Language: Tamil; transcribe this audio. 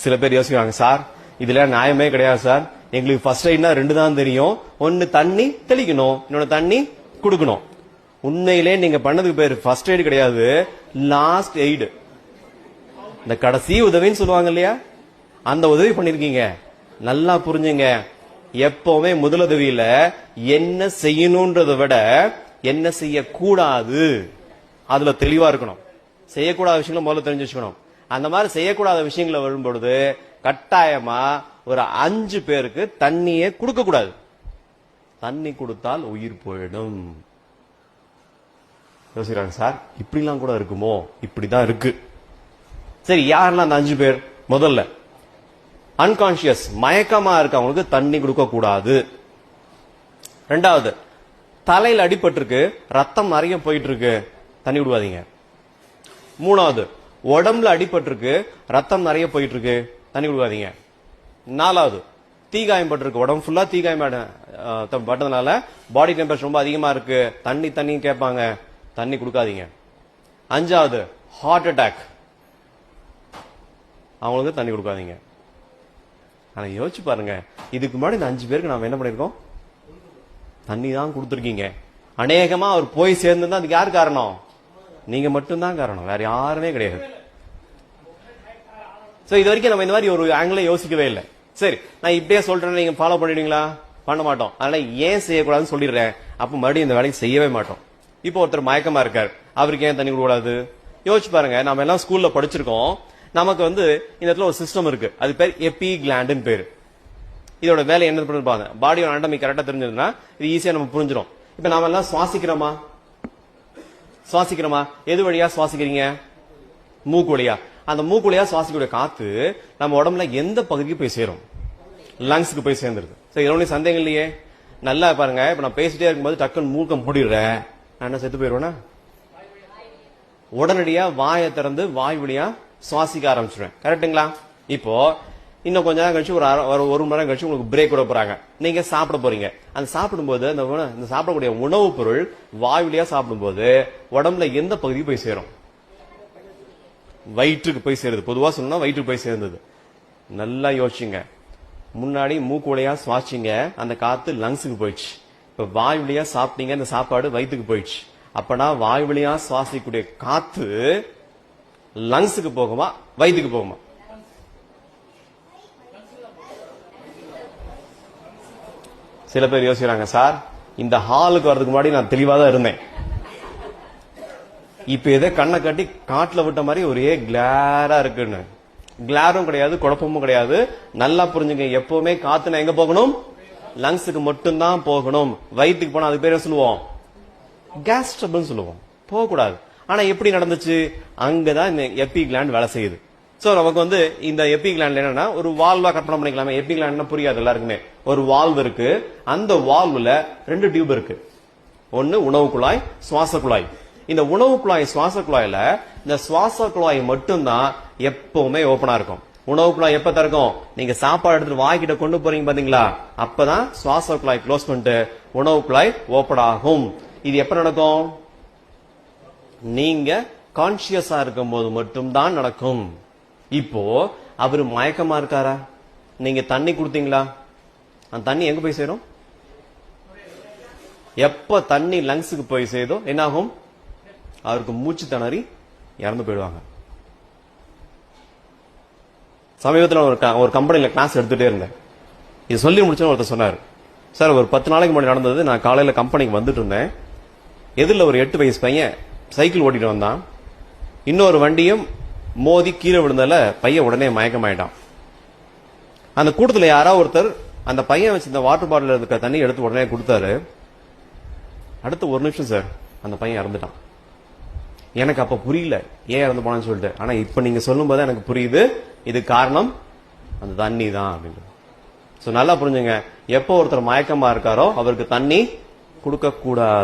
சில பேர் யோசிக்கிறாங்க, சார் இதுல நியாயமே கிடையாது சார், எங்களுக்கு ஃபர்ஸ்ட் எய்ட்னா 2 தான் தெரியும், ஒன்னு தண்ணி தெளிக்கணும், இன்னொன்னு தண்ணி குடுக்கணும். உண்மையிலே நீங்க பண்ணதுக்கு பேர் ஃபர்ஸ்ட் எய்டு கிடையாது, லாஸ்ட் எய்டு. இந்த கடைசி உதவின்னு சொல்லுவாங்க இல்லையா, அந்த உதவி பண்ணிருக்கீங்க. நல்லா புரிஞ்சுங்க, எப்பவுமே முதலுதவியில என்ன செய்யணும்ன்றதை விட என்ன செய்யக்கூடாது அதுல தெளிவா இருக்கணும். செய்யக்கூடாத விஷயங்களை முதல்ல தெரிஞ்சு வச்சுக்கணும். அந்த மாதிரி செய்யக்கூடாத விஷயங்களை வரும்பொழுது கட்டாயமா ஒரு 5 பேருக்கு தண்ணியே கொடுக்க கூடாது. தண்ணி கொடுத்தால் உயிர் போயிடும். யோசிக்கிறாங்க, சார் இப்படிலாம் கூட இருக்குமோ? இப்படிதான் இருக்கு. சரி, யாரெல்லாம் அந்த 5 பேர்? முதல்ல அன்கான்சியஸ், மயக்கமா இருக்கவங்களுக்கு தண்ணி கொடுக்க கூடாது. 2வது, தலையில அடிபட்டிருக்கு, ரத்தம் நிறைய போயிட்டு இருக்கு, தண்ணி விடுவாதீங்க. 3வது, உடம்புல அடிபட்டிருக்கு, ரத்தம் நிறைய போயிட்டு இருக்கு, தண்ணி விடுவாதீங்க. 4வது, தீகாயம் பட்டிருக்கு, உடம்பு ஃபுல்லா தீகாயம் பட்டதுனால பாடி டெம்பரேச்சர் ரொம்ப அதிகமா இருக்கு, தண்ணி கேட்பாங்க, தண்ணி கொடுக்காதீங்க. 5வது, ஹார்ட் அட்டாக், அவங்களுக்கு தண்ணி கொடுக்காதீங்க. ஆனா யோசிச்சு பாருங்க, இதுக்கு முன்னாடி இந்த 5 பேருக்கு நாம என்ன பண்ணிருக்கோம்? தண்ணி தான் கொடுத்துருக்கீங்க. அநேகமா அவர் போய் சேர்ந்து அதுக்கு யார் காரணம்? நீங்க மட்டும்தான் காரணம், வேற யாருமே கிடையாது. இது வரைக்கும் நம்ம இந்த மாதிரி ஒரு ஆங்கில யோசிக்கவே இல்லை. சரி, நான் இப்படியே சொல்றேன், நீங்க ஃபாலோ பண்ணிடுவீங்களா? பண்ண மாட்டோம். அதனால ஏன் செய்யக்கூடாதுன்னு சொல்லிடுறேன். அப்ப மறுபடியும் இந்த வேலையை செய்யவே மாட்டோம். இப்போ ஒருத்தர் மயக்கமா இருக்காரு, அவருக்கு ஏன் தண்ணி கொடுக்கூடாது? யோசிச்சு பாருங்க, நம்ம எல்லாம் ஸ்கூல்ல படிச்சிருக்கோம். நமக்கு இந்த இடத்துல ஒரு சிஸ்டம் இருக்கு, அது பேர் எபி கிளாண்ட் பேரு. இதோட வேலை என்ன பண்ணிருப்பாங்க, பாடியோட அனாட்டமி கரெக்டா தெரிஞ்சதுன்னா இது ஈஸியா நம்ம புரிஞ்சிடும். இப்ப நாம எல்லாம் சுவாசிக்கிறோமா? எது வழியா சுவாசிக்கிறீங்க? மூக்கு வழியா. அந்த மூக்கு வழியா சுவாசிக்கக்கூடிய காத்து நம்ம உடம்புல எந்த பகுதிக்கு போய் சேரும்? லங்ஸுக்கு போய் சேர்ந்துருது. சரி, இதோட சந்தேகம் இல்லையே. நல்லா பாருங்க, இப்ப நான் பேசிட்டே இருக்கும்போது டக்குன்னு மூக்க மூடிடுறேன், நான் என்ன செத்து போயிருவேனா? உடனடியா வாயை திறந்து வாய் வழியா சுவாசிக்க ஆரம்பிச்சிருவேன். கரெக்டுங்களா? இப்போ இன்னும் கொஞ்ச நேரம் கழிச்சு ஒரு மணி நேரம் கழிச்சு உங்களுக்கு பிரேக் விட போறாங்க, நீங்க சாப்பிட போறீங்க. அந்த சாப்பிடும்போது அந்த சாப்பிடக்கூடிய உணவுப் பொருள் வாய் வழியா சாப்பிடும்போது உடம்புல எந்த பகுதிக்கு போய் சேரும்? வயிற்றுக்கு போய் சேருது. பொதுவா சொன்னா வயிற்றுக்கு போய் சேர்ந்தது. நல்லா யோசிச்சுங்க. முன்னாடி மூக்கு வழியா சுவாசிங்க, அந்த காத்து லங்ஸுக்கு போயிடுச்சு. இப்ப வாய் வழியா சாப்பிட்டீங்க, அந்த சாப்பாடு வயிற்றுக்கு போயிடுச்சு. அப்பனா வாய் வழியா சுவாசிக்கக்கூடிய காத்து லங்ஸுக்கு போகுமா, வயிற்றுக்கு போகுமா? சில பேர் யோசிக்கிறாங்க, சார் இந்த ஹாலுக்கு வர்றதுக்கு முன்னாடி நான் தெளிவா தான் இருந்தேன், இப்ப எதை கண்ணை கட்டி காட்டுல விட்ட மாதிரி ஒரே கிளாரா இருக்குன்னு. கிளாரும் கிடையாது, குழப்பமும் கிடையாது. நல்லா புரிஞ்சுங்க, எப்பவுமே காத்து எங்க போகணும்? லங்ஸுக்கு மட்டும்தான் போகணும். வயிற்றுக்கு போனா அது பேர் சொல்லுவோம், கேஸ் ட்ரபிள் சொல்லுவோம், போகக்கூடாது. ஆனா எப்படி நடந்துச்சு? அங்கதான் இந்த எபி கிளாண்ட் வேலை செய்யுது. சோ நமக்கு இந்த எபி கிளாண்ட் என்னன்னா ஒரு வால்வா கற்பனை பண்ணிக்கலாமே. எபி கிளாண்ட் புரியாது எல்லாருக்குமே. ஒரு வால்வ் இருக்கு, அந்த வால்வ்ல 2 டியூப் இருக்கு. ஒன்னு உணவு குழாய், சுவாச குழாய். இந்த உணவு குழாய் சுவாச குழாயில இந்த சுவாச குழாய் மட்டும்தான் எப்பவுமே ஓபனா இருக்கும். உணவு குழாய் எப்ப திறக்கும்? நீங்க சாப்பாடு எடுத்துட்டு வாய்கிட்ட கொண்டு போறீங்க பாத்தீங்களா, அப்பதான் சுவாச குழாய் க்ளோஸ் பண்ணிட்டு உணவு குழாய் ஓபன் ஆகும். இது எப்ப நடக்கும்? நீங்க கான்சியஸா இருக்கும் போது மட்டும்தான் நடக்கும். இப்போ அவரு மயக்கமா இருக்காரா? நீங்க தண்ணி கொடுத்தீங்களா? அந்த தண்ணி எங்க போய் சேரும்? எப்ப தண்ணி லங்ஸுக்கு போய் சேருதோ என்ன ஆகும்? அவருக்கு மூச்சு திணறி இறந்து போயிடுவாங்க. சமீபத்தில் ஒரு கம்பெனில கிளாஸ் எடுத்துட்டே இருந்தேன். இது சொல்லி முடிச்சோன்னு ஒருத்தர் சொன்னார், சார் ஒரு 10 நாளைக்கு முன்னாடி நடந்தது, நான் காலையில கம்பெனிக்கு வந்துட்டு இருந்தேன், எதிரில் ஒரு 8 வயசு பையன் சைக்கிள் ஓட்டிட்டு வந்தான், இன்னொரு வண்டியும் மோதி கீழே விழுந்தால பையன் உடனே மயக்கமாயிட்டான். அந்த கூட்டத்தில் யாராவது ஒருத்தர் அந்த பையன் வச்சு இந்த வாட்டர் பாட்டில் இருக்க தண்ணி எடுத்து உடனே கொடுத்தாரு. அடுத்து 1 நிமிஷம் சார் அந்த பையன் இறந்துட்டான். எனக்கு அப்ப புரியல ஏன் இறந்து போனான்னு சொல்லிட்டு. ஆனா இப்ப நீங்க சொல்லும் போது எனக்கு புரியுது, இது காரணம் அந்த தண்ணி தான் அப்படின்னு. சோ நல்லா புரிஞ்சுங்க, எப்போ ஒருத்தர் மயக்கமா இருக்காரோ அவருக்கு தண்ணி கொடுக்க கூடாது.